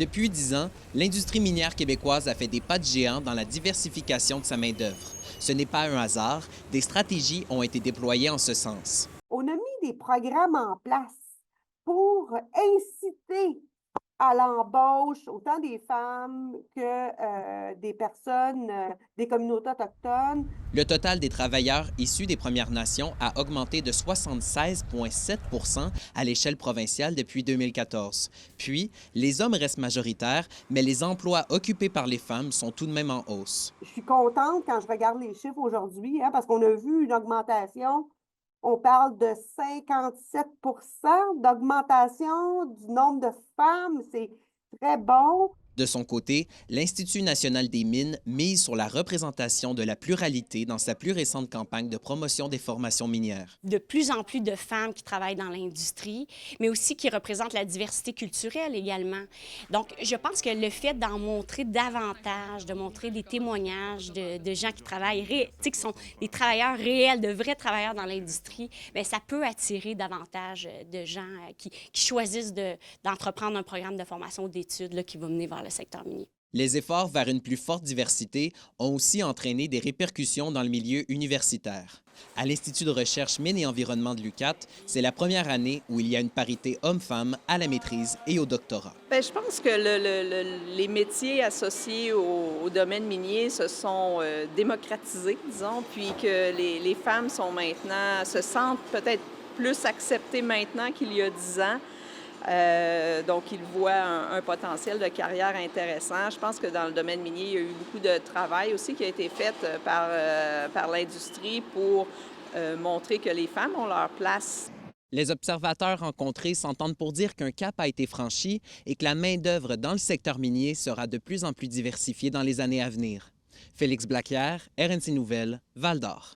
Depuis 10 ans, l'industrie minière québécoise a fait des pas de géant dans la diversification de sa main-d'œuvre. Ce n'est pas un hasard, des stratégies ont été déployées en ce sens. On a mis des programmes en place pour inciter à l'embauche autant des femmes que des personnes des communautés autochtones. Le total des travailleurs issus des Premières Nations a augmenté de 76,7 à l'échelle provinciale depuis 2014. Puis, les hommes restent majoritaires, mais les emplois occupés par les femmes sont tout de même en hausse. Je suis contente quand je regarde les chiffres aujourd'hui, hein, parce qu'on a vu une augmentation. On parle de 57 d'augmentation du nombre de femmes. C'est très bon. De son côté, l'Institut national des mines mise sur la représentation de la pluralité dans sa plus récente campagne de promotion des formations minières. De plus en plus de femmes qui travaillent dans l'industrie, mais aussi qui représentent la diversité culturelle également. Donc, je pense que le fait d'en montrer davantage, de montrer des témoignages de gens qui travaillent, qui sont des travailleurs réels, de vrais travailleurs dans l'industrie, bien, ça peut attirer davantage de gens qui choisissent d'entreprendre un programme de formation ou d'études là, qui va mener vers le secteur minier. Les efforts vers une plus forte diversité ont aussi entraîné des répercussions dans le milieu universitaire. À l'Institut de recherche Mines et environnement de l'UQAT, c'est la première année où il y a une parité homme-femme à la maîtrise et au doctorat. Bien, je pense que les métiers associés au domaine minier se sont démocratisés, disons, puis que les femmes sont maintenant, se sentent peut-être plus acceptées maintenant qu'il y a 10 ans. Donc, ils voient un potentiel de carrière intéressant. Je pense que dans le domaine minier, il y a eu beaucoup de travail aussi qui a été fait par l'industrie pour montrer que les femmes ont leur place. Les observateurs rencontrés s'entendent pour dire qu'un cap a été franchi et que la main-d'œuvre dans le secteur minier sera de plus en plus diversifiée dans les années à venir. Félix Blacquière, RNC Nouvelles, Val-d'Or.